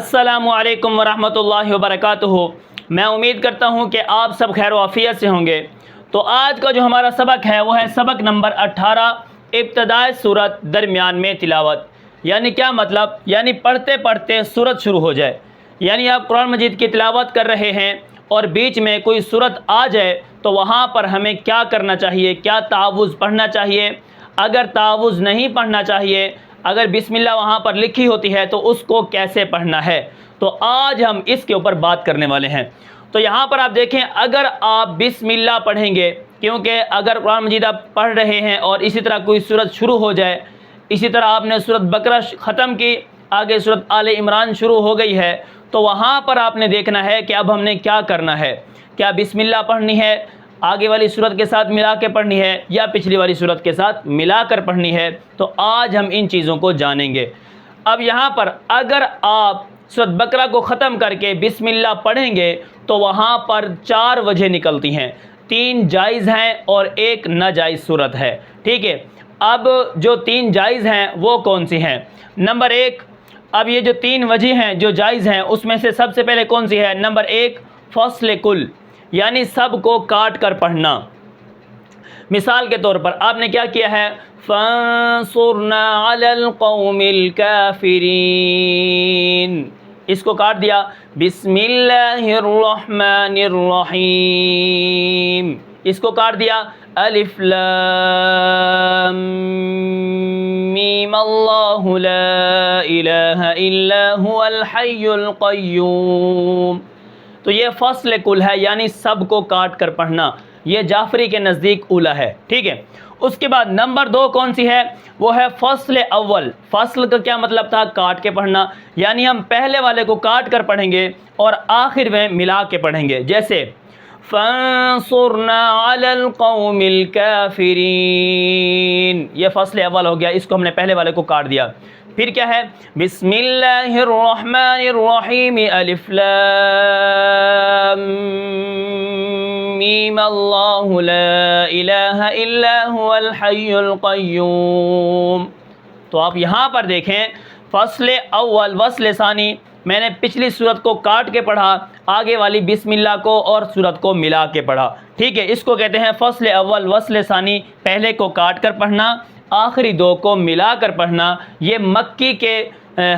السلام علیکم ورحمۃ اللہ وبرکاتہ۔ میں امید کرتا ہوں کہ آپ سب خیر و عافیت سے ہوں گے۔ تو آج کا جو ہمارا سبق ہے وہ ہے سبق نمبر 18، ابتدائے سورت درمیان میں تلاوت۔ یعنی کیا مطلب؟ یعنی پڑھتے پڑھتے سورت شروع ہو جائے۔ یعنی آپ قرآن مجید کی تلاوت کر رہے ہیں اور بیچ میں کوئی سورت آ جائے تو وہاں پر ہمیں کیا کرنا چاہیے؟ کیا تعوذ پڑھنا چاہیے؟ اگر تعوذ نہیں پڑھنا چاہیے، اگر بسم اللہ وہاں پر لکھی ہوتی ہے تو اس کو کیسے پڑھنا ہے؟ تو آج ہم اس کے اوپر بات کرنے والے ہیں۔ تو یہاں پر آپ دیکھیں، اگر آپ بسم اللہ پڑھیں گے، کیونکہ اگر قرآن مجید آپ پڑھ رہے ہیں اور اسی طرح کوئی سورت شروع ہو جائے، اسی طرح آپ نے سورت بقرہ ختم کی، آگے سورت آل عمران شروع ہو گئی ہے، تو وہاں پر آپ نے دیکھنا ہے کہ اب ہم نے کیا کرنا ہے۔ کیا بسم اللہ پڑھنی ہے، آگے والی سورت کے ساتھ ملا کے پڑھنی ہے، یا پچھلی والی سورت کے ساتھ ملا کر پڑھنی ہے؟ تو آج ہم ان چیزوں کو جانیں گے۔ اب یہاں پر اگر آپ سورت بقرہ کو ختم کر کے بسم اللہ پڑھیں گے تو وہاں پر 4 وجہ نکلتی ہیں، 3 جائز ہیں اور 1 ناجائز صورت ہے۔ ٹھیک ہے، اب جو 3 جائز ہیں وہ کون سی ہیں؟ نمبر 1، اب یہ جو 3 وجہ ہیں جو جائز ہیں اس میں سے سب سے پہلے کون سی ہے؟ نمبر 1، فصل کل، یعنی سب کو کاٹ کر پڑھنا۔ مثال کے طور پر آپ نے کیا کیا ہے؟ فانصرنا علی القوم الکافرین، اس کو کاٹ دیا۔ بسم اللہ الرحمن الرحیم، اس کو کاٹ دیا۔ الف لام میم اللہ لا الہ الا هو الحی القیوم۔ تو یہ فصل کل ہے، یعنی سب کو کاٹ کر پڑھنا۔ یہ جعفری کے نزدیک اولا ہے۔ ٹھیک ہے، اس کے بعد نمبر 2 کون سی ہے؟ وہ ہے فصل اول۔ فصل کا کیا مطلب تھا؟ کاٹ کے پڑھنا، یعنی ہم پہلے والے کو کاٹ کر پڑھیں گے اور آخر میں ملا کے پڑھیں گے۔ جیسے فانصرنا علی القوم الکافرین، یہ فصل اول ہو گیا، اس کو ہم نے پہلے والے کو کاٹ دیا۔ پھر کیا ہے؟ بسم اللہ الرحمن الرحیم، الف لام میم اللہ لا الہ الا هو الحی القیوم۔ تو آپ یہاں پر دیکھیں، فصل اول وصل ثانی، میں نے پچھلی سورت کو کاٹ کے پڑھا، آگے والی بسم اللہ کو اور سورت کو ملا کے پڑھا۔ ٹھیک ہے، اس کو کہتے ہیں فصل اول وصل ثانی، پہلے کو کاٹ کر پڑھنا، آخری 2 کو ملا کر پڑھنا۔ یہ مکی کے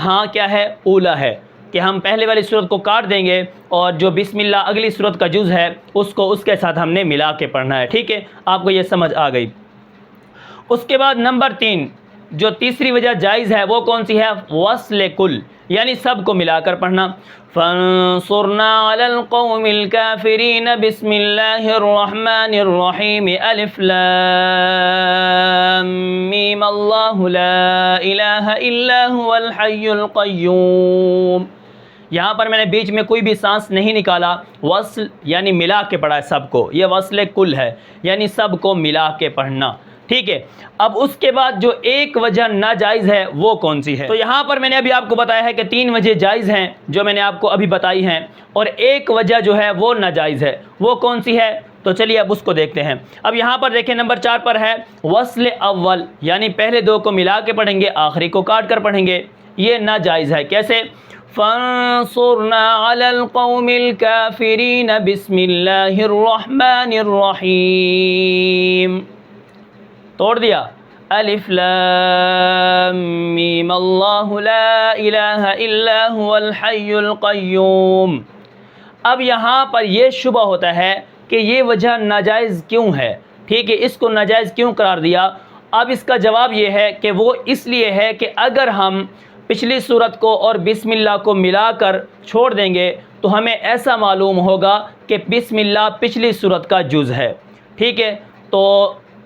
ہاں کیا ہے؟ اولا ہے، کہ ہم پہلے والی سورت کو کاٹ دیں گے اور جو بسم اللہ اگلی سورت کا جز ہے اس کو اس کے ساتھ ہم نے ملا کے پڑھنا ہے۔ ٹھیک ہے، آپ کو یہ سمجھ آ گئی۔ اس کے بعد نمبر 3، جو تیسری وجہ جائز ہے وہ کون سی ہے؟ وصل کل، یعنی سب کو ملا کر پڑھنا۔ فانصرنا علی القوم الکافرین، بسم اللہ الرحمن الرحیم، الف لام میم اللہ لا الہ الا هو الحی القیوم۔ یہاں پر میں نے بیچ میں کوئی بھی سانس نہیں نکالا، وصل یعنی ملا کے پڑھا ہے سب کو، یہ وصل کل ہے، یعنی سب کو ملا کے پڑھنا۔ ٹھیک ہے، اب اس کے بعد جو 1 وجہ ناجائز ہے وہ کون سی ہے؟ تو یہاں پر میں نے ابھی آپ کو بتایا ہے کہ 3 وجہ جائز ہیں جو میں نے آپ کو ابھی بتائی ہیں، اور 1 وجہ جو ہے وہ ناجائز ہے، وہ کون سی ہے؟ تو چلیے اب اس کو دیکھتے ہیں۔ اب یہاں پر دیکھیں، نمبر 4 پر ہے وصل اول، یعنی پہلے 2 کو ملا کے پڑھیں گے، آخری کو کاٹ کر پڑھیں گے۔ یہ ناجائز ہے، کیسے؟ فانصرنا علی القوم الکافرین، بسم اللہ الرحمن الرحیم، توڑ دیا۔ الف لام میم اللہ لا الہ الا هو الحی القیوم۔ اب یہاں پر یہ شبہ ہوتا ہے کہ یہ وجہ ناجائز کیوں ہے؟ ٹھیک ہے، اس کو ناجائز کیوں قرار دیا؟ اب اس کا جواب یہ ہے کہ وہ اس لیے ہے کہ اگر ہم پچھلی سورت کو اور بسم اللہ کو ملا کر چھوڑ دیں گے تو ہمیں ایسا معلوم ہوگا کہ بسم اللہ پچھلی سورت کا جز ہے۔ ٹھیک ہے، تو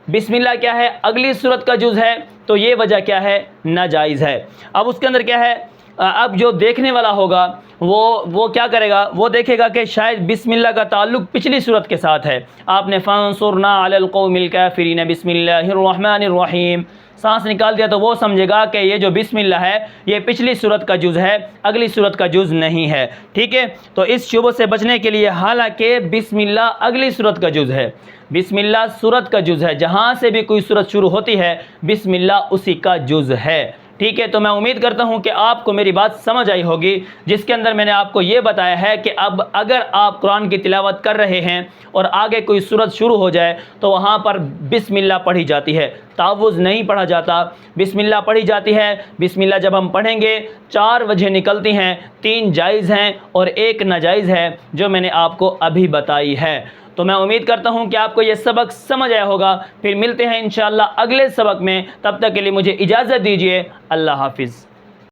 بسم اللہ کیا ہے؟ اگلی سورت کا جز ہے، تو یہ وجہ کیا ہے؟ ناجائز ہے۔ اب اس کے اندر کیا ہے؟ اب جو دیکھنے والا ہوگا وہ کیا کرے گا؟ وہ دیکھے گا کہ شاید بسم اللہ کا تعلق پچھلی سورت کے ساتھ ہے۔ آپ نے فانصرنا علی القوم الکافرین، بسم اللہ الرحمن الرحیم، سانس نکال دیا تو وہ سمجھے گا کہ یہ جو بسم اللہ ہے یہ پچھلی سورت کا جز ہے، اگلی سورت کا جز نہیں ہے۔ ٹھیک ہے، تو اس شبہ سے بچنے کے لیے، حالانکہ بسم اللہ اگلی سورت کا جز ہے، بسم اللہ سورت کا جز ہے، جہاں سے بھی کوئی سورت شروع ہوتی ہے بسم اللہ اسی کا جز ہے۔ ٹھیک ہے، تو میں امید کرتا ہوں کہ آپ کو میری بات سمجھ آئی ہوگی، جس کے اندر میں نے آپ کو یہ بتایا ہے کہ اب اگر آپ قرآن کی تلاوت کر رہے ہیں اور آگے کوئی سورت شروع ہو جائے تو وہاں پر بسم اللہ پڑھی جاتی ہے، تعوذ نہیں پڑھا جاتا، بسم اللہ پڑھی جاتی ہے۔ بسم اللہ جب ہم پڑھیں گے 4 وجہ نکلتی ہیں، 3 جائز ہیں اور 1 ناجائز ہے، جو میں نے آپ کو ابھی بتائی ہے۔ تو میں امید کرتا ہوں کہ آپ کو یہ سبق سمجھ آیا ہوگا۔ پھر ملتے ہیں انشاءاللہ اگلے سبق میں، تب تک کے لیے مجھے اجازت دیجیے۔ اللہ حافظ۔